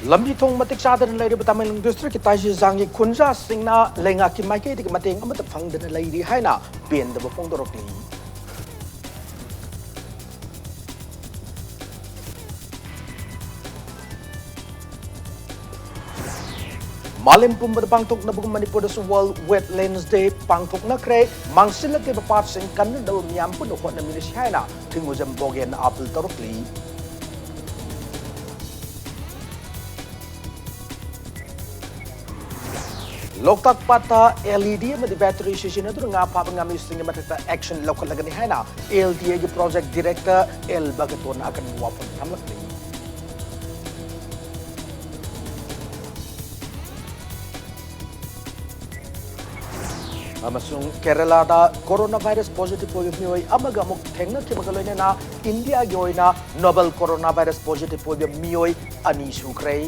Lambi thong matik sadan lai riba Tamil district ki taisi zangi khunja singna lenga ki mai ke dik mateng amata phangdana lai ri haina pen da bopong dorok ni Malim pumbad pangtok na bugum Manipur da World Wetlands Day pangtok na kre mangsilak ke bapat sing kan da miam pun ko na minis haina thingujam bogen apple dorok li Loktak pata LED में battery station तो nga pa nga mising matata action local lagani hai na LDA के project director L Bagaton akan wapun thamlak ni amasung Kerala da coronavirus positive poibe mioi amaga muk thengna ke magaloina na India gi oina novel coronavirus positive poibe mioi ani sukrei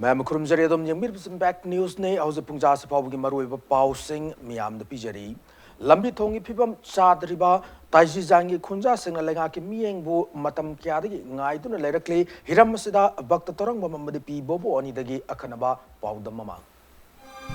Ma'am Kurum Jariadom Yamir back news ne aus the Pungja Sapawi Maru Pau Sing Miam the Pijari Lambi Tongi Pibam Chadriba Taiji Zangi Kunja Sing Lengaki Mieng Bu Matam Kiadi Ngaidun Lerakli Hiramasida Bakta Torang Mamadi Bobo Oni Dagi Akanaba Pau the Mama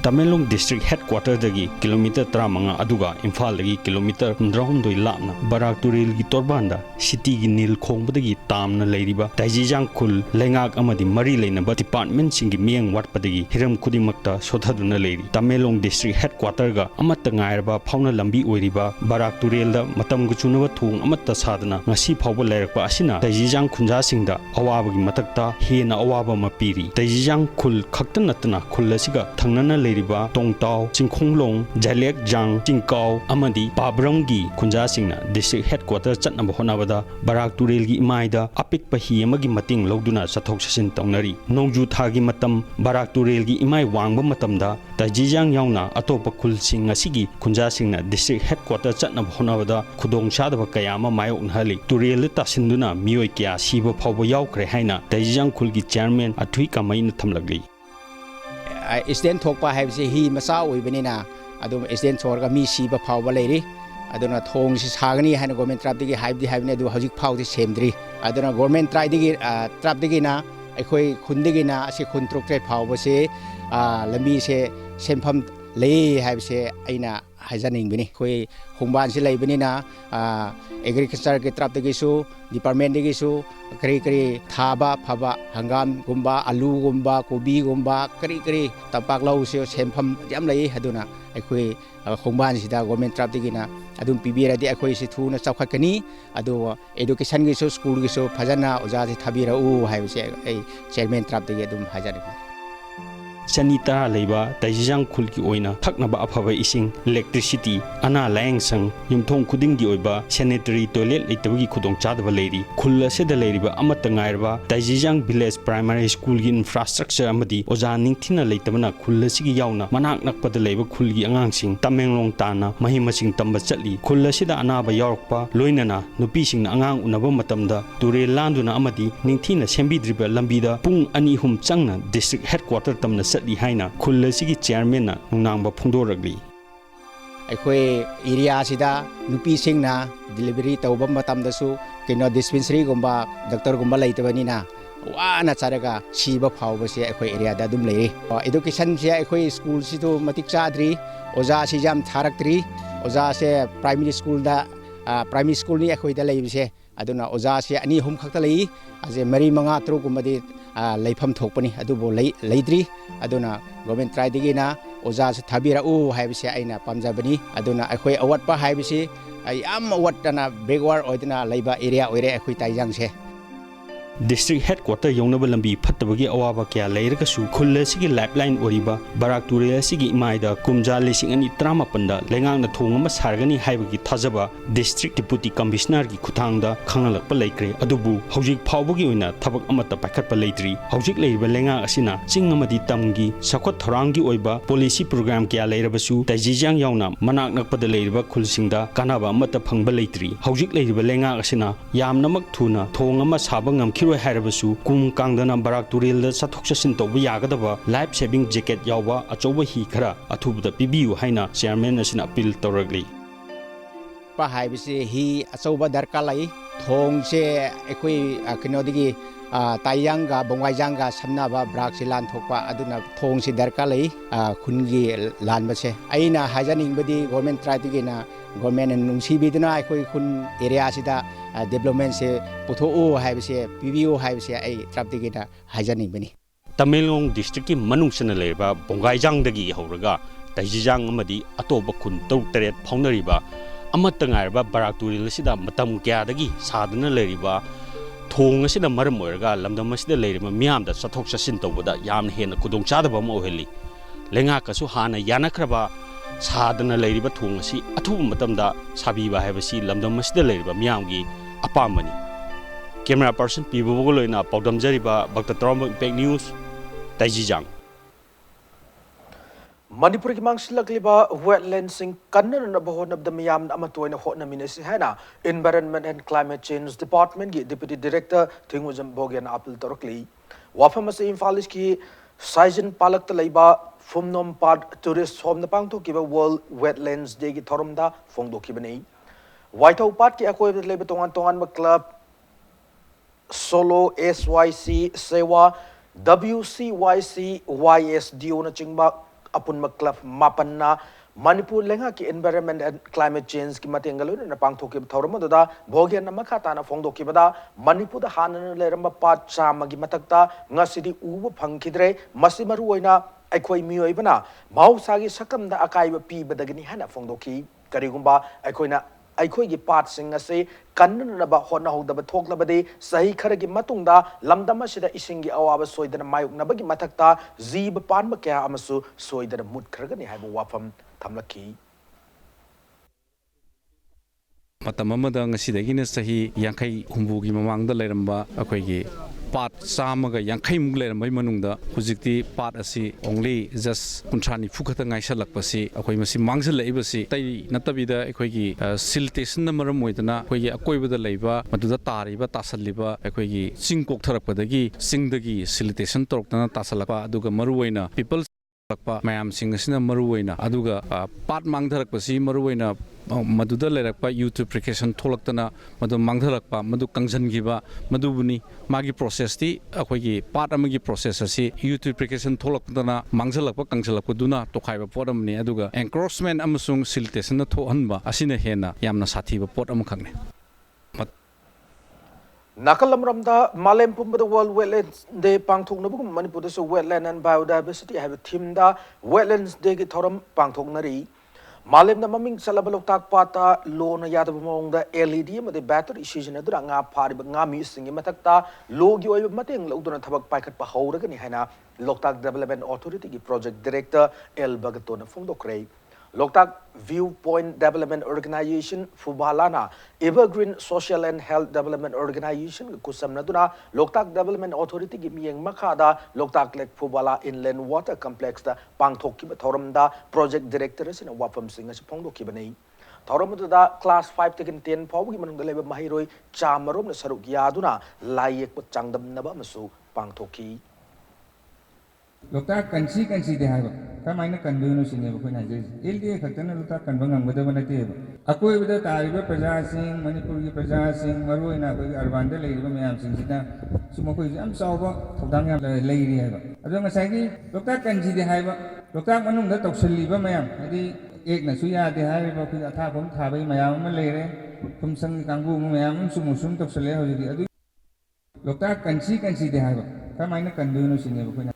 Tamelong District Headquarter dagi kilometer 35 aduga Imphal dagi kilometer 100 lapna Barak Turil gi Torbanda city gi Nil Khongbadagi tamna leiriba Taijijang Khul Lengak amadi mari leinaba department singi mieng watpadagi Hiram Kudimakta sothaduna leiri Tamelong District Headquarter ga amatta ngairba phauna lambi oiriba Barak Turil da matam gu chunaba thung amatta sadana ngasi phawba leirakpa asina Taijijang khunja singda awabagi matakta hena awaba mapiri Taijijang Khul khaktan natna khul asiga thangnana leiriba Tongtao Chingkhonglong Jalek Jang Chingkau amadi Pabramgi khunja singna district headquarter chatnaba honabada Barak Turil gi imaida apik pahi amagi mating loduna sathok sasin tawnari nongju thagi matam Barak Turil gi imai wangba matamda Taijijang yauna atopa khul sing asigi khunja singna district headquarter chatnaba honabada khudong chadaba kayama mayok nhali Turil tasinduna mioi kya siba phawba yaukre haina Taijijang khul gi chairman Athui Kamaina thamlagli Isden thokpa haibse hi masa oibenina adum isden thorga mi siba phawba leiri aduna thong si sagani haina government trap digi haibdi haibne adu hojik phawdi semdri aduna government try digi trap digi na akhoi khundigi na ase khuntrok tre phawba se lambi se senpham lei haibse aina hajaning bini khoi hongban si leibenina agriculture ke trap digi su department digi su kari kari thaba phaba hangam gumba alu gumba kobi gumba kari kari tapak lau se senpham yam lei haduna akhoi hongban sida government trap digina adum pibira di akhoi si thuna chawkhakani adu education gi so school gi so phajana oja ji thabira u haibse ai chairman trap digi adum hajani Sanita leiba Taijijang Khul ki oina thaknaba aphaba ising electricity ana layang sang yumthong khuding gi oiba sanitary toilet leitabagi khudong chadaba leiri khul aseda leiriba amata ngairba Taijijang village primary school gi infrastructure amadi oja ningthina leitabana khul asigi yauna manak nakpada leiba khul gi angangsing Tamenglong tana mahimasing tamba chatli khul asida anaba yaurokpa loinana nupi singna angang unaba matamda ture landuna amadi ningthina sembidriba lambida pung ani hum changna district headquarter tamna Sadi haina khul sigi chairman na nangba phongdoragli akhoi area sida nupi singna delivery tawba matamda su kino dispensary gumba doctor gumba leitabani na wana charaga siba phawba se akhoi area da dum lei education se akhoi school si to matik chadri oja si jam tharakri oja se primary school ni akhoi da leibse aduna oja se ani hum khakta lei aje mari manga tru gumadi leifam thokpani adubo leidri aduna government try digina oja se thabira u haibse aina pamjabani aduna akhoi awatpa haibse ai am awatana backward oidina leiba area oire akhoi taijang se District Headquarter Yonaba Lambi Patabagi Awaba Kya Lairakasu Khul Sigi Lifeline Oriba Barak Turil Sigi Imaida Kumja Lising and Itrama Panda Lengang the Tongama Sargani Haibagi Tazaba District Deputy Commissioner Gi Kutanga Kangalak Palakre Adubu Hojik Pawbagi Una Tabak Amata Pakat Palatri Hojik Laiba Lenga Asina Singamadi Tamgi Sakot Thorangi Oiba Policy Program Kya Lairabasu Taijijang Yauna Manak Nakpada Laiba Kulsingda Kanaba Mata Pangba Laitri Hojik Laiba Lenga Asina Yam Namak Tuna Tongama Sabangam ꯉꯝꯈꯤꯔꯣꯏ ꯍꯥꯏꯔꯕꯁꯨ ꯀꯨꯝ ꯀꯥꯡꯗꯅ ꯕꯔꯥꯛ ꯇꯨꯔꯦꯜꯗ ꯆꯠꯊꯣꯛ ꯆꯠꯁꯤꯟ ꯇꯧꯕ ꯌꯥꯒꯗꯕ life saving jacket ꯌꯥꯎꯕ ꯑꯆꯧꯕ ꯍꯤ ꯈꯔ ꯑꯊꯨꯕꯗ ꯄꯤꯕꯤꯌꯨ ꯍꯥꯏꯅ ꯆꯦꯌꯔꯃꯦꯟ ꯑꯁꯤꯅ ꯑꯄꯤꯜ ꯇꯧꯔꯛꯂꯤ हाइबसे ही अचौबा दरकार लाई थोंगसे अखोई कनोदगी तायांगा बोंगाइजांगा समनाबा ब्राक से लान थोकपा अदुना थोंगसे दरकार लाई खुनगी लानबसे अइना हाजानिंगबदी गवर्नमेंट ट्राइबगिना गवर्नमेंट नुंसीबिदना अखोई खुन एरिया सिदा डेवलपमेंट से पुथोओ हाइबसे पीबीओ हाइबसे अइ ट्राइबगिना हाजानिंगबनी तमेंगलोंग डिस्ट्रिक्ट की मनुंगसना लेबा बोंगाइजांगदगी हौरगा ताइजिजांग अमदी अतोबा खुन तरुक तरेट फाउनरिबा अमत ngairba barak turil sida matam kya sadana leriba thong asida maram oirga lamdam asida lerima miyam da sathok sasin tawda yamna hena kudong chadaba ma oheli lenga kasu hana yanakraba sadana leriba thong asi athu matam da sabiba haibasi lamdam asida leriba miyam gi apamani camera person pibugo loina pawdam jariba bakta trom impact news taijijang Manipur ki mangsilakliba wetlands sing kanna na bahon of the miyam na amatoy na hot na minisi hena Environment and Climate Change Department ki Deputy Director Thingujam Bogyan apil torokli wafam sa infalis ki Saizen palak talaiba fumnom pad tourist home na pangto kiba World Wetlands Day ki thorumda fongdo kibani White House Park ki akoy talaiba tongan ma club Solo SYC Sewa WCYC YSDO na chingba apun maklaf mapan na Manipur lenga ki Environment and Climate Change ki matengalu na pangthoki thawram da bogyan na makata na fongdo ki bada Manipur da hanan leramba pat chama gi matakta ngasidi ubu phangkhidre masimaru oina aikhoi mioi bana mahausa gi sakam da akai ba pi badagni hana fongdo ki karigumba aikhoina aikhoi gi pat sing ase kannana ba hona hodaba thoklabade sahi khara gi matungda lamdama sida isingi awaba soidana mayuk nabagi matakta zib panba kya amasu soidana mut kharagani haibu wafam thamlaki matam amada ngasidagina sahi yankai humbugi mamangda leramba akoigi pat samaga yankai mug leramba manungda hujikti pat asi only just kuntrani fukhata ngaisalakpasi akoi masi mangsil leibasi tai natabida akoigi siltation na maram oidana akoigi akoibada leiba maduda tariba tasalliba akoigi singkok tharakpadagi singdagi siltation toroktana tasalapa aduga maruoina people mayam singasina maruoina aduga pat mangtharakpasi maruoina maduda lerakpa eutrophication tholakna madu mangtharakpa madu kangjangiba madubuni magi process ti akoigi pat amagi process asi eutrophication tholakna mangjalakpa kangjalakpa duna tokhaiba poramni aduga encroachment amasung siltation na thohanba asina hena yamna sathiba pot amakhakne Nakalamramda Malem Pumbada World Wetlands Day Pangthok Nabu Manipur so Wetland and Biodiversity have a team da Wetlands Day Thorum Pangthok Nari Malem na maming salabalok tak pata lo na yada bumong da LED ma de battery season adura nga pari nga mi singi matakta logi oy mateng lo duna thabak paikat pa hawra gani haina Loktak Development Authority ki Project Director El Bagato na fungdokray Loktak Viewpoint Development Organization Fubalana Evergreen Social and Health Development Organization kusam na duna Loktak Development Authority gi miyeng makada Loktak Lake Fubala Inland Water Complex da pangthok ki thoram da Project Director sin wapam singa si phongdo ki banei thoram da class 5 takin 10 phaw gi manung da leba mahiroi chamarom na saruk yaduna laiyek pa changdam na ba masu pangthok ki Loktak kansi de haiba kamaina kanduno sine ba khona je ilde khatana loktak kanbang ngamda banate ba akoi bida taiba praja sing Manipur gi praja sing maruina ko urban da leiba mayam sing sida sumo ko jam sawba thodang yam leiri haiba adu ngasai gi loktak kansi de haiba loktak manung da toksalliba mayam adi ek na suya de haiba ko atha phom thabai mayam ma leire kumsang kangbu mayam sumo sum toksale hoji adu loktak kansi de haiba kamaina kanduno sine ba khona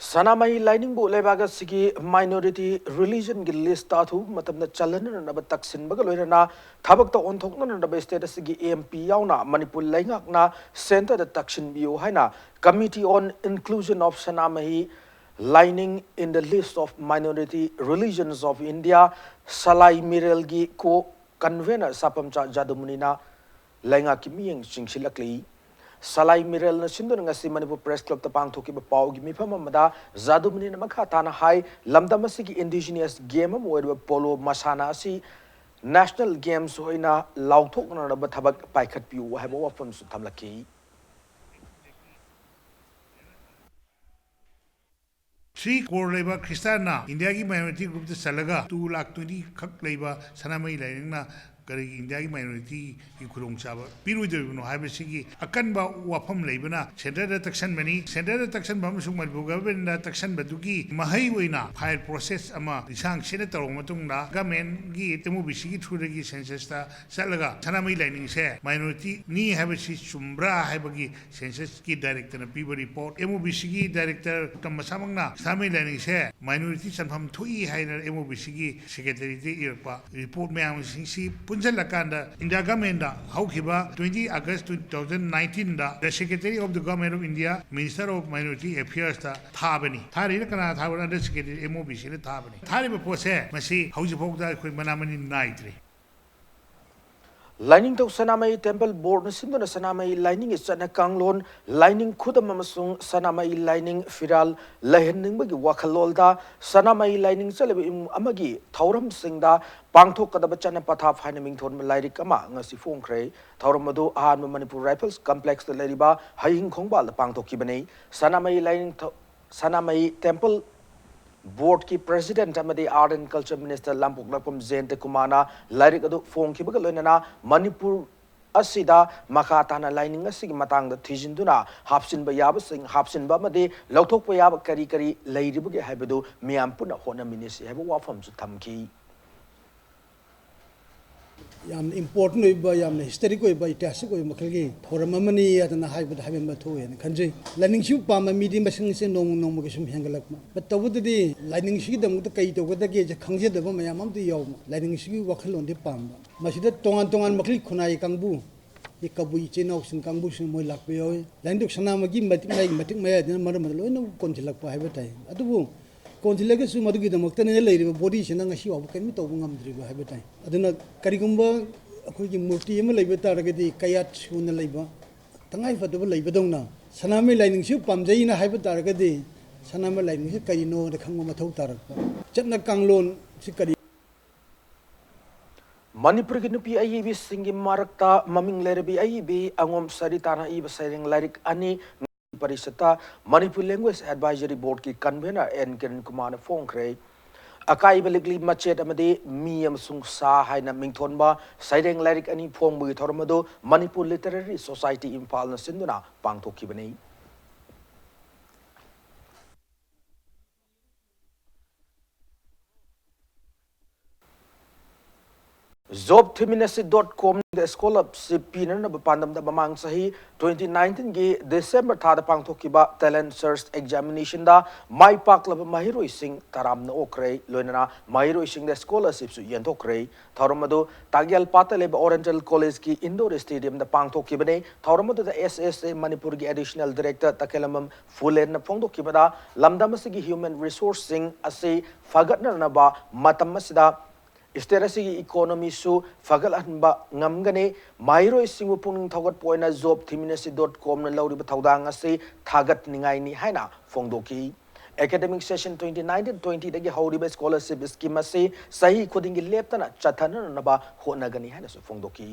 Sanamai lining bu lebaga sigi minority religion gi list athu matamna chalana na ba taksin baga loirana thabak ta onthokna na ba state sigi MP yauna Manipur laingak na center da taksin bio haina Committee on Inclusion of Sanamai lining in the list of minority religions of India Salai Mirel gi ko convener sapamcha jadumunina lainga ki miyeng singsilakli Salai Mirel na sindon nga si Manipur Press Club tapang thoki ba pau gi mifam amada zadumni na makata na hai lamdam asigi indigenous game mo edwa polo masana asi national games hoina lauthok na ba thabak paikhat piu haibo wafam su thamlaki 3 crore लेबा ख्रिस्टान ना India की minority group से चलगा 2,20,000 खक लेबा सनामई लाइनिंगना करी India की minority की खुलोंग चाबा पिरुइदबनो हाइबसिगी अकनबा वाफम लेबना centre तक्सन बनी सेंटर तक्सन बम सुंग मनिपुर गवर्नमेंट तक्सन बदुगी महई ओइना फाइल प्रोसेस अमा इसांग सेने तरो मतुंगना गवर्नमेंट की एमओबीसी की थ्रू दगी सेंसस ता चलगा सनामई लाइनिंग से माइनॉरिटी नी हाइबसि चुम्ब्रा हाइबगी सेंसस की डायरेक्टर न पीबो रिपोर्ट एमओबीसी की डायरेक्टर तमसामंगना सनामई लाइनिंग से माइनॉरिटी संफम थुई हाइना एमओबीसी की सेक्रेटरी दे इरपा रिपोर्ट मैम सी पुंजलकांदा इंडिया गवर्नमेंट हौखिबा 20 अगस्त 2019 दा the secretary of the government of India minister of minority affairs ता थाबनी थारिना कना थाबना द सेक्रेटरी एमओबीसी ने थाबनी थारिबा पोसे मसी हौजिफोकदा अखोय मनामनी नाइद्रे लाइनिंग तो सनामई टेम्पल बोर्ड सिंधुना सनामई लाइनिंग चना कांगलोन लाइनिंग खुदम अमसुंग सनामई लाइनिंग फिराल लहनिंग वाखलोलदा सनामई लाइनिंग चलेब अमगी थौरम सिंगदा पांगथोकदब चना पथा फाइन मिंगथोन लाइरिक अमा ngasi फोंख्रे थौरम मदु आहान मणिपुर राइफल्स कॉम्प्लेक्स द लेरिबा हयिंग खोंगबाल पांगथोकीबने सनामई लाइनिंग सनामई टेम्पल बोर्ड की president art and culture minister लंपुक लपम जयंत कुमारना लाइरिक अदु फोंखिबग लोइनना मणिपुर असिदा मखा ताना लाइनिंग असिगी मतंग थिजिंदुना हापसिनबा याबसिंग हापसिनबा मदे लौथोकपा याब करी करी लैरिबगे हाइबदु मियाम पुना होनमिनिसि हाइबो वाफमसु थमखी याम इम्पोर्टेंट होइबा याम हिस्टोरिक होइबा ऐतिहासिक होइबा मखलगी थोरम अमनी यादना हाइबद हाइबम बथोयन खंजै लाइनिंग सु पाम मीडी मसिंग से नोंग नोंग के सुम हेंगलक बट तबुदि लाइनिंग सु दम त कई तोगदगे जे खंजे दब मयाम अम याव लाइनिंग सु वखलोन दे पाम मसिदा तोंगान तोंगान मखली खुनाई कांगबु ये कबुई चेनौ सिंग कांगबु सिंग मोय लाकबे यो लाइन दुक सनामगी मटिक मया दिन मर मर लोइन कोनजिलक हाइबा ताई अदुबु कोनजिलगसु मदुगी दमक्तने लेरिबा बॉडी सिना ngasi वाब केमि तोबु ngamdriba हाइबा ताई अदुना करिगुम्बा अखोगी मूर्ति अमा लेबा तारगदि कयात सुना लेबा तंगाई फदबा लेबदौना सनामि लाइनिंग सु पामजैना हाइबा तारगदि सनामि लाइनिंग सु करिनो द खंगो मथौ तारकपा चटना कांगलोन सि करि मणिपुर की नुपी अयिबी सिंगी मारकता ममिंग लेरबी अयिबी अंगोम सरिताना इब सैरिंग लाइरिक अनि परिषदा मणिपुर लैंग्वेज एडवाइजरी बोर्ड की convener N Kiran Kumar फोंख्रे acai बलिकली मचेत अमदे मी अमसुंग सा हाइना मिंगथोनबा सैरिंग लाइरिक अनि फोंगबुगी थोरमदो मणिपुर लिटरेरी सोसाइटी इम्फाल न सिंधुना पांगथोखिबने jobthiminasi.com the scholarship pinana bapandam da bamang sahi 2019 gi December thada pangthokiba talent search examination da mai paklaba mahiroi sing taramna okre loinana mahiroi sing the scholarship su yenthokre tharamadu tagyal pataleba Oriental College ki indoor stadium da pangthokibane tharamadu da SSA Manipur gi additional director takelamam fulen na phongdokibada lamdamasigi human resourcing ase fagatna na ba matamasida Isterasi economy su fagal anba ngamgane mairo isingu pungning thogat poina jobthiminasi.com na lauri bathaudang ase thagat ningai ni haina phongdoki academic session 2019-20 dagi hauriba scholarship scheme ase sahi khudingi leptana chathana na ba honagani haina su phongdoki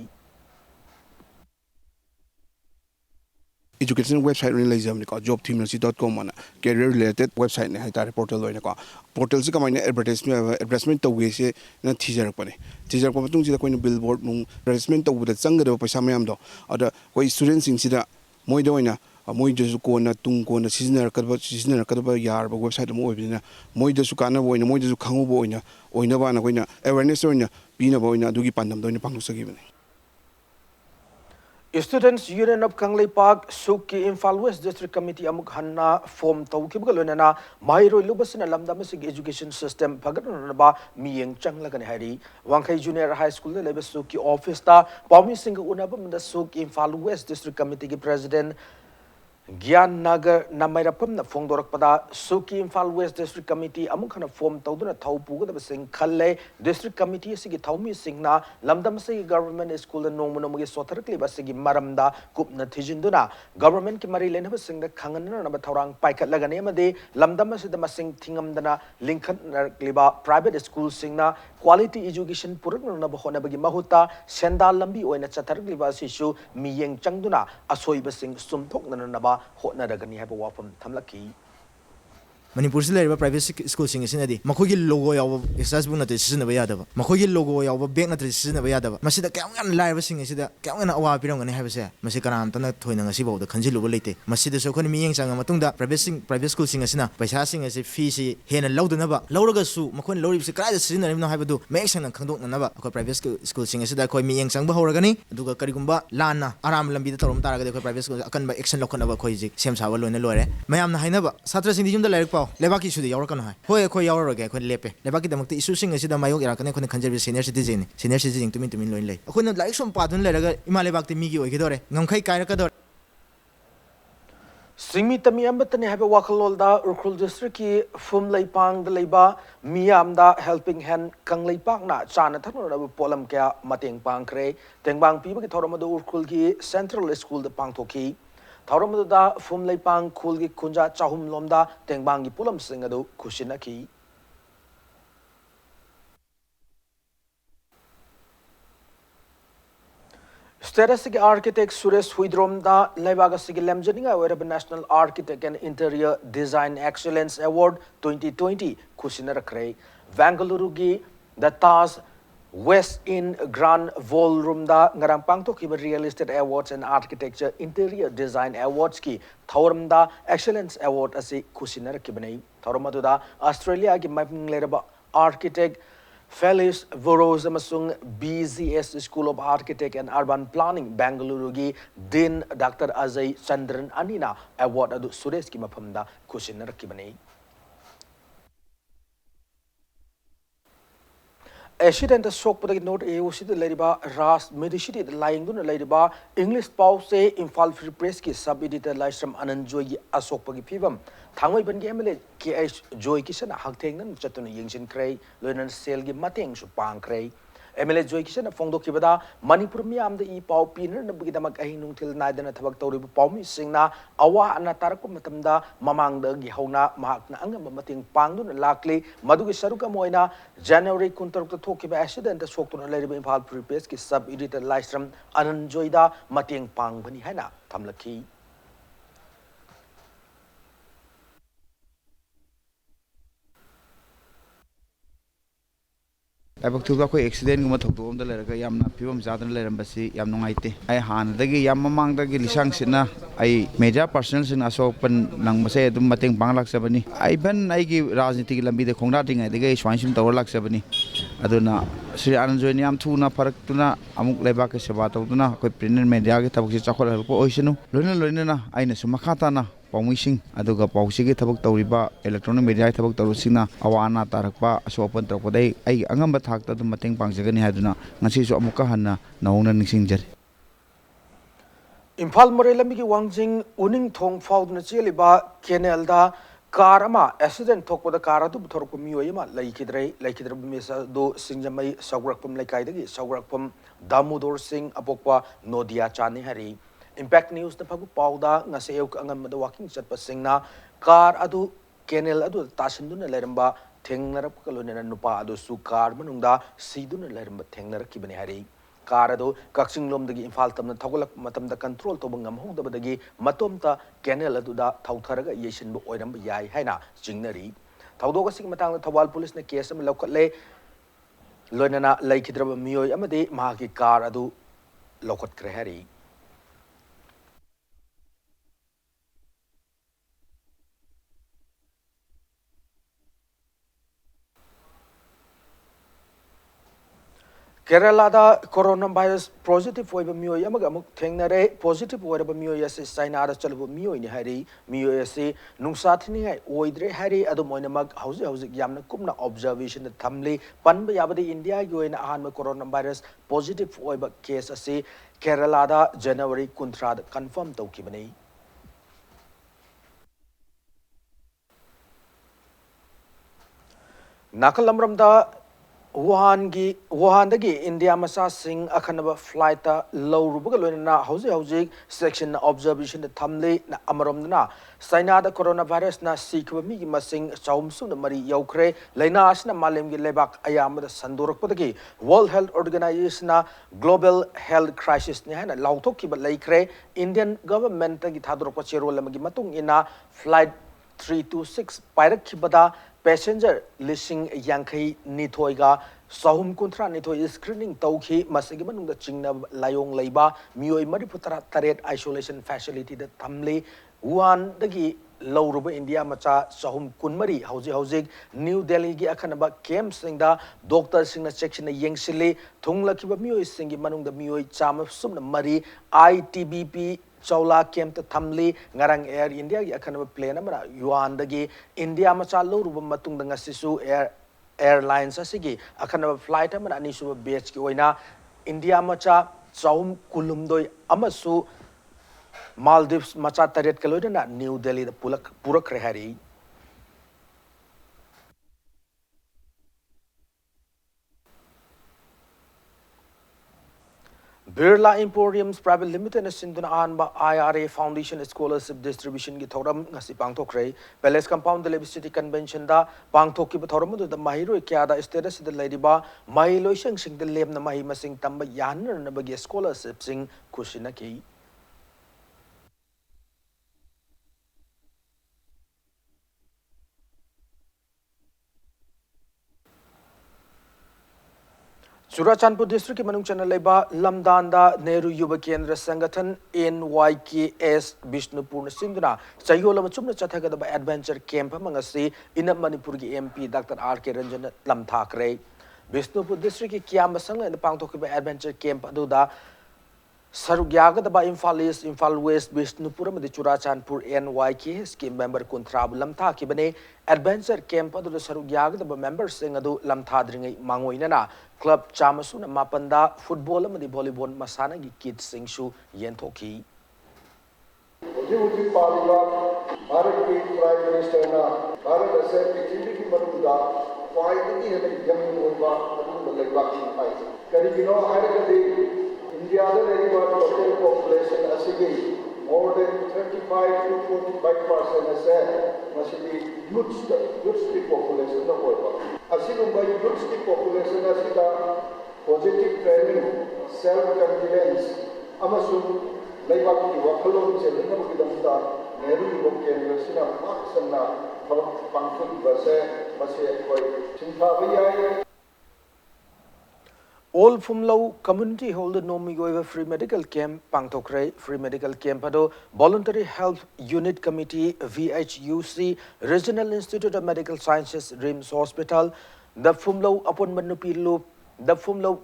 education website rin lai jam ni ko jobthiminasi.com ana career related website ne haitare portal loina ko portal se kamai advertisement tawge se na thijar pane thijar pa matung jida koina billboard nung advertisement tawda changda paisa mayam do ada koi students sing sida moi do ina moi de su ko na tung ko na seasonal kadba yar ba website mo obina moi de su kana boina moi de su khangu boina ba na koina awareness oina pina boina dugi pandam do ina panglu sagi bane Students Union of Kanglei Park Suki Imphal West District Committee amuk hanna form tawkibga loinana mairoi lubasina lamdamasig education system phagatna ba miyeng changlagani hari Wangkhai Junior High School leba Suki office ta Pawmi Singh unabam da Suki Imphal West District Committee ki president Gyan Nagar Namairapam na Fongdorakpada Suki Imphal West District Committee amuk hana form tawduna thawpuga da sing khalle District Committee sigi thawmi singna lamdamasigi government school da nomunamugi sotharakli basigi maramda kupna thijinduna government ki mari lena basingda khanganna na thawrang paikat lagani amade lamdamasida masing thingamdana linkhan narkliba private school singna quality education purakna na bahona bagi mahuta senda lambi oina chatharakli basisu miyeng changduna asoi basing sumthokna na ba hotna ragani haiba wafam thamlaki Manipur si leriba private school sing sinadi makhoi gi logo yaw exercise book nati sin ba yadaba makhoi gi logo yaw bag nati sin ba yadaba masida kyam ngan laiba sing sida kyam ngan awa piram ngani habase masi karam tana thoina ngasi bawda khanjilu ba leite masida so khoni miyeng changa matungda private school sing asina paisa sing asi fee si hena lawduna ba lawraga su makhoi lawri si krai sin na habadu mek sang khangdok na ba ko private school sing asida khoi miyeng chang ba horagani aduga karigumba lana aram lambi da torom taraga ko private school akan ba action lokana ba khoi ji sem sawa loina lore mayam na haina ba satra sing di jumda laik pau lebaki su di yaw kan hai hoi khoi yaw ro ge khoi lepe lebaki damak isu sing asida mayok ira kan khoi khanjar senior citizen tumin loin lei khoi na laik som padun leraga ima lebak ti mi gi oi gedore ngamkhai kai ra ka dor Singmi tami ambatani have wakalolda Urkhul district ki fum leipang da leiba miyamda helping hand kang leipang na chana thano na polam kya mateng pang kre tengbang piba ki thoramadu Urkhul ki central school da pang thoki thoramadu da fum leipang khul ki kunja chahum lomda tengbang ki polam singadu khushina ki Status architect Suresh Huidrom da Lebaga Sigi Lemjaninga Werab National Architect and Interior Design Excellence Award 2020 Kushinara Kray Bangalurugi the Taj West in Grand Ballroom da Ngarang Pangto Kiba Real Estate Awards and Architecture Interior Design Awards ki Thauram da Excellence Award asi Kushinara Kibane Thauramadu da Australia ki Mapping Leraba Architect Felix Voros amasung BZS School of Architect and Urban Planning Bangalore gi Din Dr. Ajay Chandran Anina Award adu Suresh ki mafamda kushinar kibani Accident shock pada note AOC the ladiba Ras Medicity the lying dun ladiba English pause Imphal Free Press ki sub editor Laisram Ananjoy Asok pagi pibam Thangwai ban gi MLA KH Joy Kisana Hakteng nan chatuna yingshin kray loinan sel gi mateng su pang kray MLA Joy Kisana Fongdo Kibada Manipur Miam the E Pau Piner na Bugidama Kahinung till Nadan Tabak Tori Paumi Singna Awa and Ataraku Matamda Mamang the Gihona Mahakna Angam Mating Pangdun Lakli Madugi Saruka Moina January Kuntar Tokiba accident the Sokton Lady Impal Prepeski sub editor Lystrom Ananjoida Mating Pang Bani Hana Tamlaki Labak tuba ko accident guma thokdo om da leraga yamna pibam jadan leram basi yam nungaite ai han dagi yam mamang dagi lisang sina ai media personal sin asok pan nang mase dum mateng banglak sabani ai ban ai gi rajniti gi lambi de khongda tingai de gai swain sim tawar lak sabani aduna Sri Ananjoy ni am thuna farak tuna amuk leba ke seba tawduna koi print media gi tabuk si chakhol helpo oisinu loina na aina sumakhata na Paumising aduga pausigi thabak tawriba electronic media thabak tawrusina awana tarakpa asopan tawpadai ai angamba thakta dum mateng pangjagani haduna ngasi so amuka hanna naungna ningsingjari Imphal Morelami ki Wangjing Uning Thong Faudna Cheliba Kenelda Karama accident Tokoda Karatu Torko Mioyama Laikidra Mesa do Sinjamai Sagrakpum Lakaidagi Sagrakpum Damudor Singh Apokwa Nodia Chani Hari Impact News na pagu pauda nga sa iyo ang walking chat pasing na car adu kenel adu tasin doon na leramba tengnarap kalo na nupa adu su car manungda si doon na leramba tengnarak kibani hari car adu kaksing lom dagi infal tam na tagulak matam da control to bang amhong da badagi matom ta kenel adu da tawtharaga yesin bo oiram yai haina jingnari tawdo ka sing matang na Thawal police na case am laukatle loina na laikidraba miyoy amade mahaki car adu laukat kre hari Kerala da coronavirus positive oiba miyoy amaga amuk thengnare positive oiba miyoy ase China da chalbo miyoy ni hari miyoy ase nungsathini hai oidre hari adu moina mag hausi yamna kumna observation da thamli panba yabadi India gi oina ahan coronavirus positive oiba case ase Kerala da January 13 da confirm tawkibani Nakalamram da Wuhan dagi India masa sing akanaba flight low rubuga loina hausi section observation the thamle na amarom na China da coronavirus na sikwa mi masing chaumsu na mari yaukre laina asna malem gi lebak ayam da sandorak padagi World Health Organization na global health crisis ni hana lautok ki ba laikre Indian government gi thadrok pa chero lamagi matung ina flight 326 पायरखिबदा passenger लिसिंग यांखई निथोइगा सहूम कुंथ्रा निथोइ screening तौखी मसिगी मनुंग चिंगना लायोंग लैबा मियोइ मरिपुतरा तरेट आइसोलेशन फैसिलिटी द थमले वन दगी लौरुब इंडिया मचा सहूम कुनमरी हौजी हौजिक न्यू दिल्ली की अखनबा कैंप सिंगदा डॉक्टर सिंगना चेक्शन येंगसिले थुंगलखिबा मियोइ सिंगी मनुंग मियोइ चाम सुमना मरी ITBP चौला कैंप थमली ngarang एयर इंडिया की अखनबा प्लेन अमरा युआन दगी इंडिया मचा लौरुब मतुंग ngasisu एयरलाइंस असिगी अखनबा फ्लाइट अमरा अनिसुब बेच की ओइना इंडिया मचा चाउम कुलुमदोय अमसु मालदीव्स मचा तरेट कलोइना न्यू दिल्ली द पुरक रहरी Birla Emporiums Private Limited na sinduna anba IRA Foundation Scholarship Distribution gi thoram ngasi pangthokre Palace Compound the City Convention da pangthokki thoram du da mahiroi kya da status da ladiba mahiloi sing da lem na mahi masing tamba yanar na bagi scholarship sing kushina ki Churachandpur district ki manung chana leba lamdanda Nehru Yuva Kendra Sangathan NYKS Bishnupur na sinduna sayola machumna chathagadaba adventure camp mangasi ina Manipur ki MP Dr. R.K. Ranjan lamthakre Bishnupur district ki kiyam sang na pangthokba adventure camp aduda Sarugyagadaba Imphal East, Imphal West, Bishnupur amadi Churachandpur NYKS ki member kuntrab lamthakibane adventure camp adu Sarugyagadaba members sing adu lamthadringai mangoinana Club Chamasu na mapanda football amadi volleyball masana gi kids sing shu yentoki Uji Paliba Bharat ki Prime Minister na Bharat ase pithvi ki manuda faayda ki yamin hoba adu legbak ki pai kari gino harakati India da legiba total population asigi more than 35 to 45% ase masigi youth population na hoba asigumba youth population asida positive training self confidence amasung leibak ki wakhalom se lenam ki damta Nehru Yuva Kendra sina maksana pangthok base mase koi chintha bayai All Fumlau community hold a nomi goiva free medical camp pangthokre free medical camp ado voluntary health unit committee VHUC Regional Institute of Medical Sciences RIMS Hospital the Fumlau upon Manupilo the Fumlau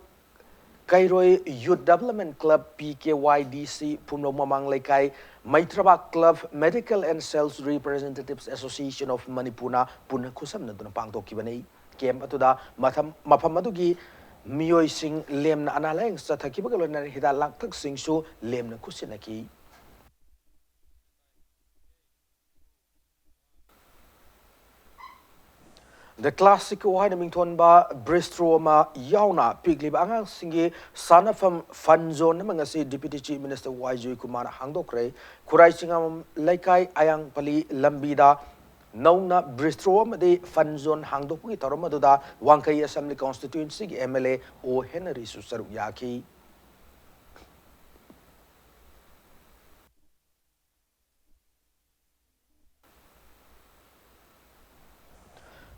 Kairoi Youth Development Club PKYDC Fumlau Mamang Lekai Maitraba Club Medical and Sales Representatives Association of Manipuna Punakusam na pangthokibane camp atuda mafamadugi Miyoi sing lem na analang sa thakibagalo na hidalak tak sing su lem na kusinaki The classic Wahidamington ba Bristroma Yauna Piglib Angang Singi Sana from Fun Zone Mangasi Deputy Chief Minister YJ Kumar Hangdokre Kurai Singam Laikai Ayang Pali Lambida Nauna Bristrom de Fun Zone Hangdoki Toromaduda Wankai Assembly Constituency MLA O Henry Susaruyaki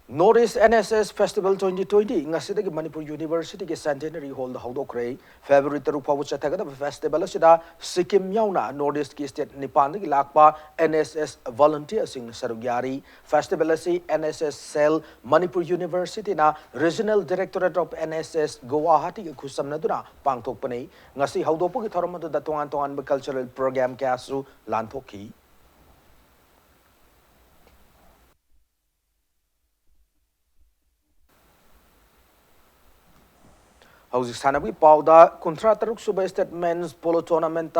Northeast NSS Festival 2020 ngasidagi Manipur University ke Centenary Hall da hawdokre February 3 fawu chathaga festival asida Sikkim yauna Northeast ki state Nipandagi lakpa NSS volunteers sing sarugyari festival asi NSS cell Manipur University na Regional Directorate of NSS Guwahati ke khusamna duna pangthokpane ngasi hawdopu ki thoramadu da tongan cultural program kasu lanthoki Hauzik Sanabi Pauda Kuntra Taruk Suba State Men's Polo Tournament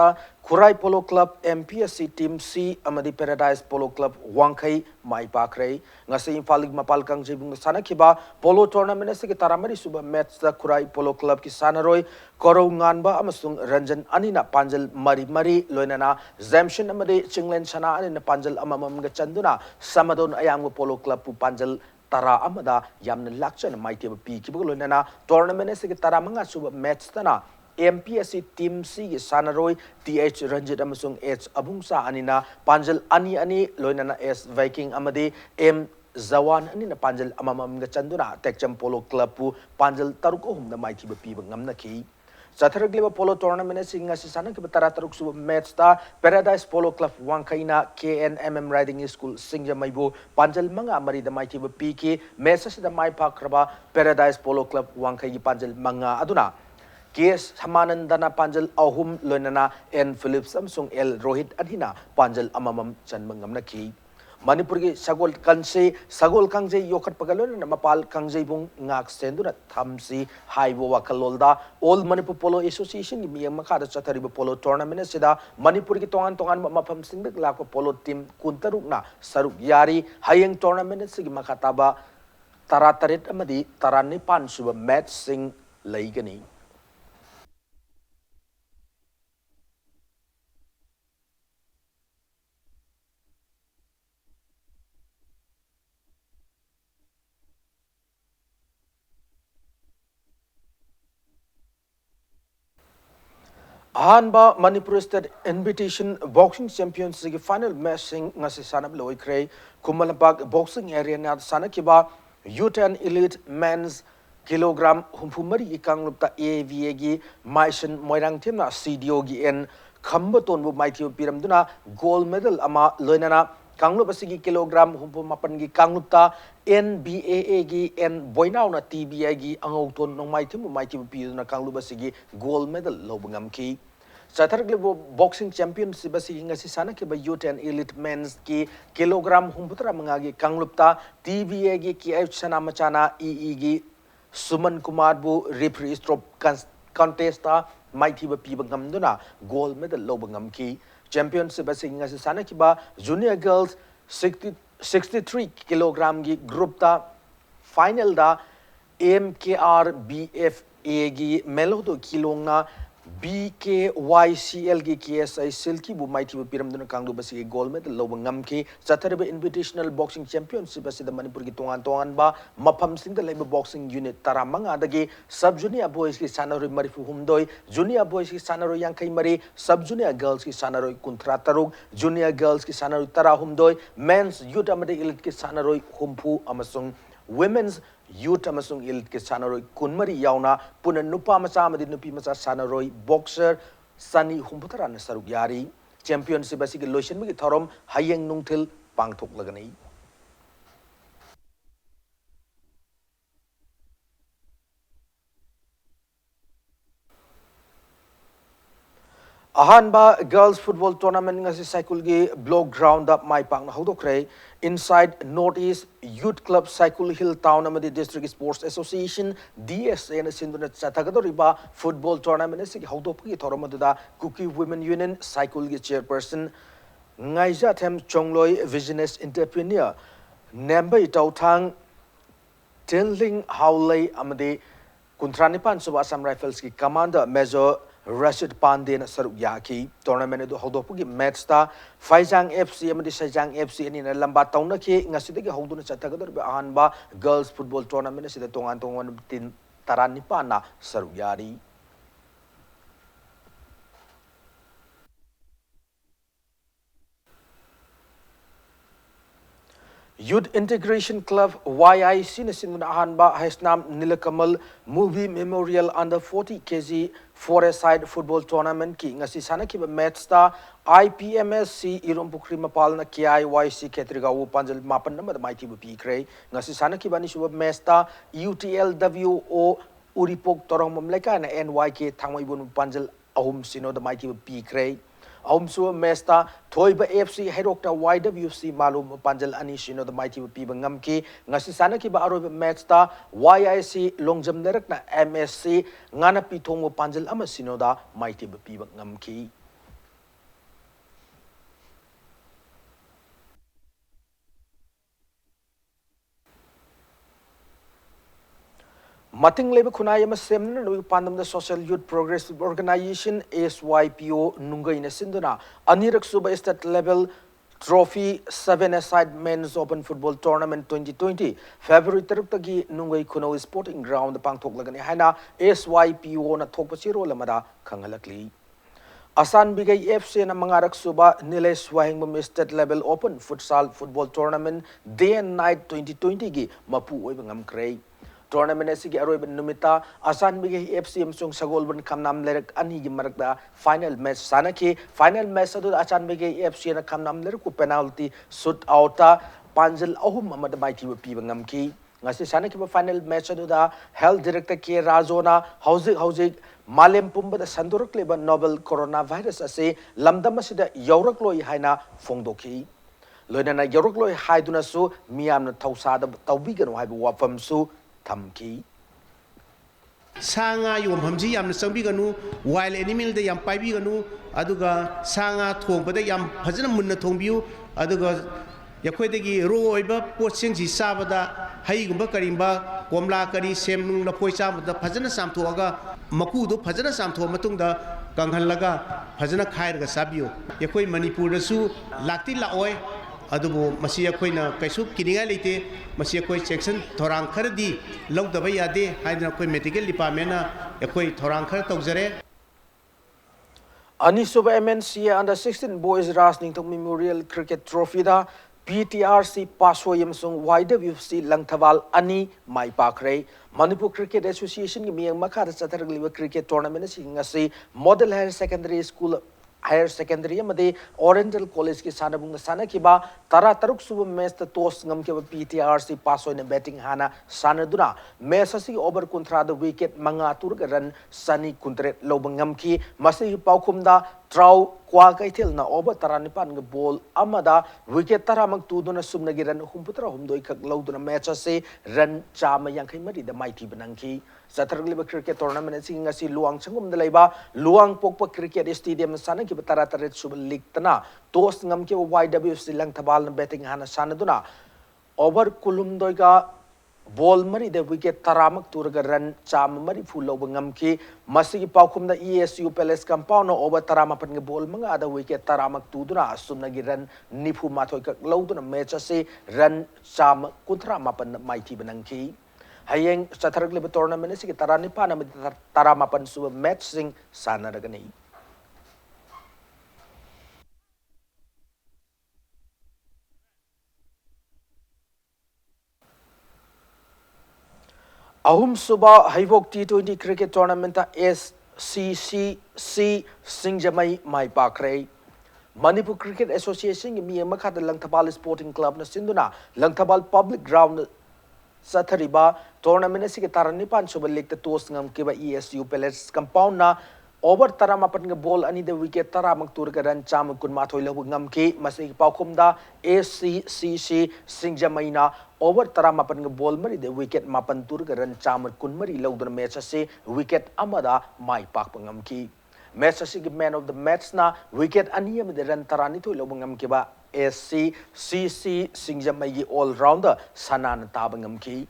Kurai Polo Club MPSC Team C Amadi Paradise Polo Club Wangkai Mai Pakre Ngasi Infalig Mapalkang Jibung Sanakiba Polo Tournament Siki Taramari Suba Match the Kurai Polo Club Ki Sanaroy Koro Nganba Amasung Ranjan Anina Panjal Mari Loinana Zamshin Amadi Chinglen Chana Anina Panjal Amamam Chanduna Samadon Ayam Polo Club Pu Panjal Tara amada yamna lakchan maite pi kibulona tournament se tara manga suba match tana MPSC team C gi sanaroi TH Ranjit amasung H Abungsa anina panjal ani ani loinana S Viking amadi M Zawan ani na panjal amamam ga chanduna Tekcham Polo Club pu panjal taruk ohum na maiki ba piba ngamnaki Satharagli Polo Tournament singa si sana ki tarataruk su match ta Paradise Polo Club Wangkaina KNMM Riding School Singja Maibu Panjal Manga Mari the Mighty Piki match sa Mai Pakraba Paradise Polo Club Wangkai Panjal Manga Aduna Kes Hamanandana Panjal Ahum Lonana N Phillips Samsung L Rohit Adhina Panjal Amamam Chan Mangamnaki Manipur ki sagol kangse yokat pagalon na mapal kangse bung ngak senduna thamsi haibo wakalolda All Manipur Polo Association ni miyang makada chathariba polo tournament sida Manipur ki tongan mapam singbek lako polo team kuntaruk na saruk yari hayeng tournament sigi makataba taratarit amadi taranipan suba match sing laigani Ahanba Manipur State Invitation Boxing Champions League final matching ngasi sanab loikre Kumalabag boxing area na sanakiba U10 Elite Men's kilogram humpumari ikanglupta AVA gi Maisen Moirang team na CDO gi en Kambaton bu Maitio Piramduna gold medal ama loinana Kanglup asigi kilogram humpumapan gi kanglupta NBAA gi en boinaw na TBI gi angauton nong Maitio pi na kanglup asigi gold medal lobangam ki Satharagli boxing championship basi hinga si sana ke ba U10 Elite Men's ki kilogram humputra mangagi kanglupta TBA gi KF sana machana EE gi Suman Kumar bu referee strop contesta Mighty ba pi bangam duna gold medal lobangam ki championship basi hinga si sana ki ba junior girls 63 kilogram gi group ta final da MKR BFA gi melodo kilong na BKYCL ki KSI Silky bu Mighty Piramduna Kanglu basi gold medal lobangam ki Satharba Invitational Boxing Championship basi da Manipur ki tongan ba mapam sing da laiba boxing unit taramanga dagi sub junior boys ki sanaroi marifu humdoi junior boys ki sanaroi yangkai mari sub junior girls ki sanaroi kuntra tarug junior girls ki sanaroi tara humdoi men's youth amade elite ki sanaroi humpu amasung women's youth amasung elite ke sanaroi kunmari yauna puna nupa macha amadi nupi macha sanaroi boxer sani humputara na saruk yari championship asi ke lotion mi thorom hayeng nungthil pangthok lagani Ahanba girls football tournament ngasi cycle gi block ground up mai pang hodokre inside Northeast Youth Club Cycle Hill Town amadi District Sports Association DSA na sinduna chathagadoriba football tournament si hodopgi thoromaduda Cookie Women Union cycle gi chairperson ngaija them chongloi business entrepreneur nembai tauthang Tenling Howley amadi Kuntranipan suba Assam Rifles ki commander Major Rashid Pandey na saruk yaki tournament do hodopugi match ta Faizang FC amadi Saijang FC ani na lamba tauna ki ngasidagi hoduna chathagador ba ahanba girls football tournament sida tongan tin taranipan na saruk yari Youth Integration Club YIC na sinuna ahanba Haisnam Nilakamal Movie Memorial Under 40 kg Forest Side Football Tournament ki ngasi sana ki match ta IPMSC Irompukri Mapal na KIYC Ketrigawu Panjal Mapan na Mighty Pi Kray ngasi sana ki bani suba match ta UTLWO Uripok Torong Mamleka na NYK Thangmaibun Panjal Ahum Sino the Mighty Pi Kray Ahumsu Mesta Toiba FC Herokta YWC Malum Panjal Anishino the Mighty Piba Ngamki Ngasisana Kiba Arob Mesta YIC Longjam Nerakna MSC Ngana Pitongo Panjal Amasino da Mighty Piba Ngamki Mating Labor Kunayama Semna Pandam the Social Youth Progressive Organization SYPO Nunga in a Sinduna Anirak Suba State level Trophy 7-a-side Men's Open Football Tournament 2020 February 3 Nungai Kuno Sporting Ground Pangthoklagani Haina SYPO na Thokpachiro Lamada Kangalakli. Asan Bigay FC na Mangarak Suba Nilesh Wahing State Level Open Futsal Football Tournament Day and Night 2020 gi Mapu Oibangam Kray. Tournament asigi aroiban numita Asan Bigay FC amsung Sagolban Kamnam Lerek Ani gi marakda final match sanaki final match adu Asan Bigay FC na Kamnam Lerek ku penalty shoot outa Panjal ahum amada maiti pibangam ki ngasi sanaki ba final match adu da health director ke Razona Housing Malem Pumba da Sandurak leba novel coronavirus ase lamdam asida yaurak haina fongdoki loinana yaurak loi haiduna su miamna thausada tawbigan haibu wafam su Tamki Sanga yom hamji yam sambi ganu wild animal de yam paibi ganu aduga sanga thong bada yam phajana munna thongbiu aduga yakhoi ro oiba potsing ji sabada hai gumba karimba komla kari sem la poisa bada phajana samthoga maku do phajana samtho matung da kanghallaga phajana khairga sabiu yakhoi manipur da su lakti la oi adubo masi akoina kaisu kininga leite masi akoi section thorang khardi logdaba yade haidna koi medical department na akoi thorang khar tawjare Anisuba MNC under 16 boys Rasning Memorial Cricket Trophy da PTRC Passoyam sung YWC Langthawal Ani Mai Pakre Manipur Cricket Association gi miyang makara chatargliba cricket tournament singasi Model Higher Secondary School Higher Secondary amade Oriental College ki sanabung sana kiba tara taruk suba match the toss ngam ke PTRC pass oina batting hana sanaduna match asi over kontra the wicket manga tur run sani kuntre lobangam ki masi paukhumda Trau kwa kaitel na over taranipan ng ball amada wicket taramak tuduna sumnagi run humputra humdoi kag lawduna match ase run chama yangkai mari da mighty banangki Satargliba cricket tournament sing asi luang changum dalaiba luang pokpa cricket stadium sana ki batara taret sub league tana toss ngam ke YWC Langthawal na batting hana sanaduna over kulum doiga ball mari de wicket taramak turga run cham mari fulo bangam ki masi paukum da ESU Palace compound over tarama pan ball manga ada wicket taramak tuduna asumna gi run nifu mathoi ka lawduna match ase run cham kuntra mapan mighty banangki Hayeng Satargliba tournament is Taranipan Taramapan Suba match sing Sanaragani. Ahum Suba Haivok T20 cricket tournament SCCC Singjamai Mai Pakre. Manipur Cricket Association mi makata Langthawal Sporting Club na sinduna Langthawal Public Ground Sathariba tournament asigi taranipan suba league the toss ngam kiba ESU Palace compound na over taramapan nga ball ani the wicket taramak turga ran cham kun mathoi labu ngam ki masigi paukhumda SCCC Singjamaina over taramapan nga ball mari the wicket mapan turga ran cham kun mari lawduna match ase wicket amada mai pak ngam ki match asigi man of the match na wicket ani am the ran tarani thoi labu ngam kiba SCCC Singjamai all rounder sanan tabangam ki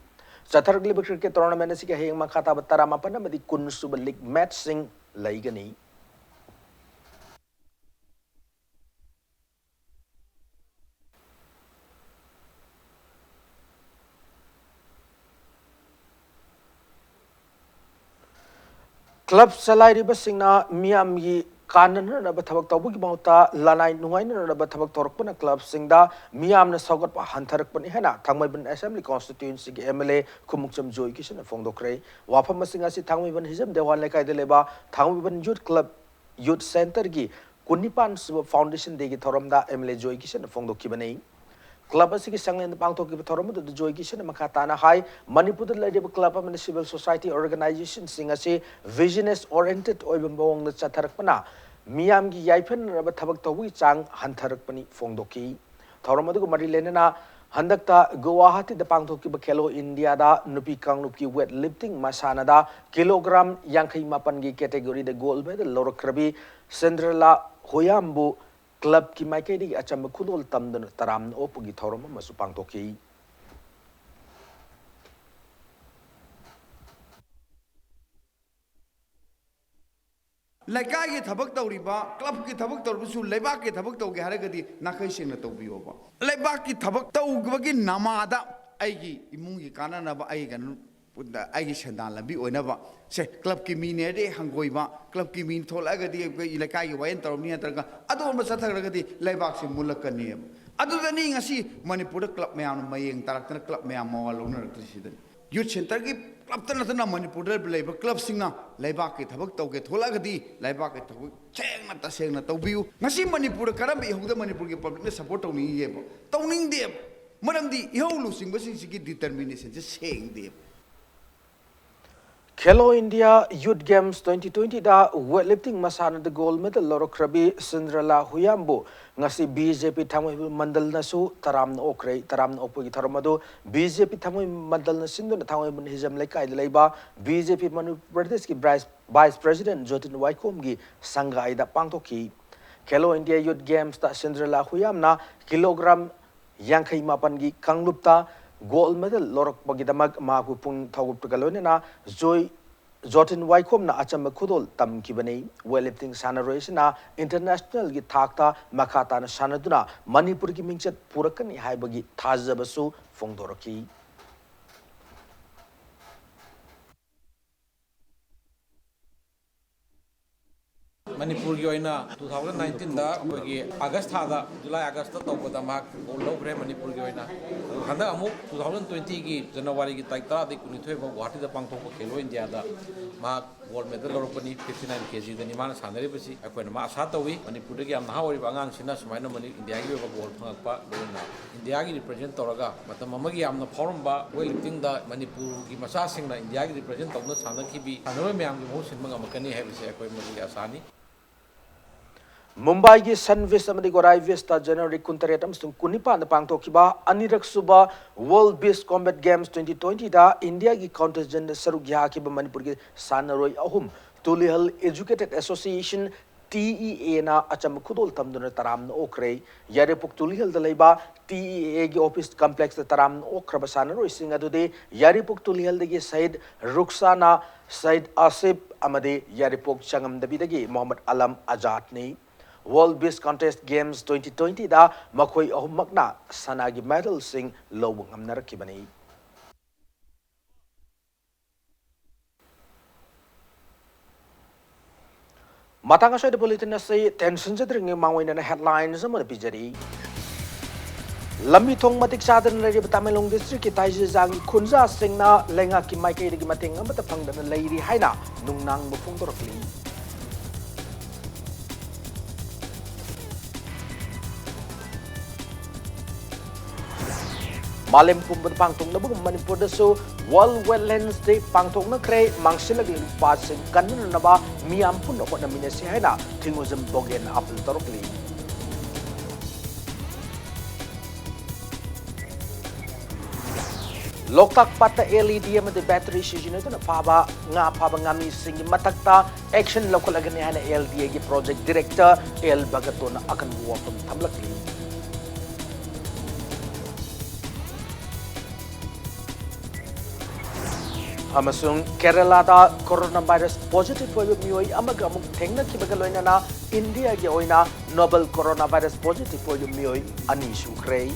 Satargliba cricket tournament asigi heng makata taramapan amadi kun suba league match sing laigani Club Salai Singna Miami Kanan na bathabak tabu ki mauta lanai nungai na bathabak torok pun club singda Miam na sogot pa hantarak pun ihana thangmai ban assembly constituency ki MLA kumukcham joy ki sina fongdokre wafam singa si thangmai ban hizam dewan lekai de leba thangmai ban youth club youth center ki kunipan foundation de ki thoramda MLA joy ki sina fongdokki banei Club asigi sanglen pangtok ki thoram du joy ki sina makata na hai Manipur the lady club of civil society organization singasi visionist oriented oibambong na chatharak pana Miam gi yaifen raba thabak tawi chang hantarak pani fongdoki thoram adu mari lenena handakta Guwahati the pangtok ki khelo India da nupi kanglup ki weight lifting masana da kilogram yangkai mapan gi category the gold medal lorokrabi Cinderella Hoyambu Club ki maikei di acham khudol tamdan taram opugi thoram masu pangtoki ꯂꯩꯀꯥꯏꯒꯤ ꯊꯕꯛ ꯇꯧꯔꯤꯕ ꯀ꯭ꯂꯕꯀꯤ ꯊꯕꯛ ꯇꯧꯔꯤꯕꯁꯨ ꯂꯩꯕꯥꯛꯀꯤ ꯊꯕꯛ ꯇꯧꯒꯦ ꯍꯥꯏꯔꯒꯗꯤ ꯅꯥꯈꯩ ꯁꯦꯡꯅ ꯇꯧꯕꯤꯌꯣꯕ ꯂꯩꯕꯥꯛꯀꯤ ꯊꯕꯛ ꯇꯧꯕꯒꯤ ꯅꯃꯥꯗ ꯑꯩꯒꯤ ꯏꯃꯨꯡꯒꯤ ꯀꯥꯟꯅꯅꯕ ꯑꯩꯒꯤ ꯁꯦꯟꯗꯥꯟ ꯂꯝꯕꯤ ꯑꯣꯏꯅꯕ ꯁꯦ ꯀ꯭ꯂꯕꯀꯤ ꯃꯤꯅꯦꯗꯤ ꯍꯪꯒꯣꯏꯕ ꯀ꯭ꯂꯕꯀꯤ ꯃꯤ ꯊꯣꯛꯂꯛꯑꯒꯗꯤ ꯑꯩꯈꯣꯏ ꯂꯩꯀꯥꯏꯒꯤ ꯋꯥꯌꯦꯜ ꯇꯧꯔꯝꯅꯤ ꯅꯠꯇ꯭ꯔꯒ ꯑꯗꯣꯝꯕ ꯆꯠꯊꯈ꯭ꯔꯒꯗꯤ ꯂꯩꯕꯥꯛꯁꯤ ꯃꯨꯜꯂꯛꯀꯅꯦꯕ ꯑꯗꯨꯗꯅꯤ ꯉꯁꯤ ꯃꯅꯤꯄꯨꯔꯗ ꯀ꯭ꯂꯕ ꯃꯌꯥꯝꯅ ꯃꯌꯦꯡ ꯇꯥꯔꯛꯇꯅ ꯀ꯭ꯂꯕ ꯃꯌꯥꯝ ꯃꯋꯥ ꯂꯧꯅꯔꯛꯇ꯭ꯔꯤꯁꯤꯗꯅꯤ ꯌꯨꯠ ꯁꯦꯟꯇꯔꯒꯤ ꯀ꯭ꯂꯕꯇ ꯅꯠꯇꯅ ꯃꯅꯤꯄꯨꯔꯗ ꯂꯩꯕ ꯀ꯭ꯂꯕꯁꯤꯡꯅ ꯂꯩꯕꯥꯛꯀꯤ ꯊꯕꯛ ꯇꯧꯒꯦ ꯊꯣꯛꯂꯛꯑꯒꯗꯤ ꯂꯩꯕꯥꯛꯀꯤ ꯊꯕꯛ ꯁꯦꯡꯅ ꯇꯁꯦꯡꯅ ꯇꯧꯕꯤꯌꯨ ꯉꯁꯤ ꯃꯅꯤꯄꯨꯔꯗ ꯀꯔꯝꯕ ꯏꯍꯧꯗ ꯃꯅꯤꯄꯨꯔꯒꯤ ꯄꯕ꯭ꯂꯤꯛꯅ ꯁꯄꯣꯔꯠ ꯇꯧꯅꯤꯡꯉꯤꯒꯦꯕ ꯇꯧꯅꯤꯡꯗꯦꯕ ꯃꯔꯝꯗꯤ ꯏꯍꯧ ꯂꯨꯆꯤꯡꯕꯁꯤꯡꯁꯤꯒꯤ ꯗꯤꯇꯔꯃꯤꯅꯦꯁꯟꯁꯦ ꯁꯦꯡꯗꯦꯕ Khelo India Youth Games 2020 da weightlifting masana da gold medal lorokrabi Sindrala Huyambu ngasi BJP thamoi mandal na su taram na okre taram na opogi tharamado BJP thamoi mandal na sindu na thamoi mun hijam lekai leiba BJP Manipur Pradesh ki Vice President Jotin Waikom gi sangha ida pangtoki Khelo India Youth Games ta Sindrala Huyam na kilogram yankai mapan gi kanglupta gold medal lorok bagidamag mahupung thagup galone na Jotin Waikom na acham khudol tam kibani weightlifting sanaroi na international gi thakta makhata na sanaduna Manipur gi mingchat purakani haibagi thajabasu fongdoraki Manipur की ओइना 2019 दा कोई अगस्त था जुलाई अगस्त तो बता mark gold लोग मणिपुर की ओइना हंदा अमुक 2020 की जनवरी की तारीख दा कुनिथोय गुवाहाटी दा पांगथोक खेलो इंडिया दा मार्क गोल्ड मेडल लौरपनी 59 kg दनी मान सानरे बसी अखोन मा आशा तवी मणिपुर की नहा ओरि बांगांग सिना सुमाइना मनि इंडिया की गोल्ड फंगपा दोना इंडिया की रिप्रेजेंट तौरगा मतम अमगी यामना फॉरमबा वेलिफ्टिंग दा मणिपुर की मसा सिंगना इंडिया की रिप्रेजेंट तौना सानकी भी सानरो म्याम की मो सिनमंग अमकनी हैबिसे अखोय मनि आसानी Mumbai ki Sunvis amadi Gorai Vista January kuntaretam stung kunipa na pangtokiba anirak suba World Beast Combat Games 2020 da India ki contingent sarugya ki ba Manipur ki sanaroi ahum Tulihal Educated Association TEA na acham khudol tamduna taram na okre yare puk Tulihal dalaiba TEA ki office complex da taram na okraba sanaroi singa dude yare puk Tulihal dagi Said Ruksana Said Asif amadi yare puk changam dabidagi Muhammad Alam Azad ni World Beast Contest Games 2020 da makhoi ahummakna sanagi medal sing lobung amnarakibani matanga soy de bulletin na say tension jadring mangwina na headlines amon pijari lambi thong matik sadan rari Tamelong district ki taiji jangi khunja singna lenga ki maikai de mating amata phangdana leiri haina nungnang bufung dorokli Malim pumbun pangtung na bugum Manipur da so World Wetlands Day pangtung na kre mangsilag ling pasing kanan na ba miyam pun ako na minasi hay na tinguzam bogen apel torokli. Loktak pata LED amade battery season ito na paba ngami singi matakta action lokal agani hana LDA gi project director El Bagato na akan buwapon tamlakli. Amasung Kerala da coronavirus positive hoy mioi amaga amuk thengna kibaga loina na India gi oina novel coronavirus positive hoy mioi ani sukhrei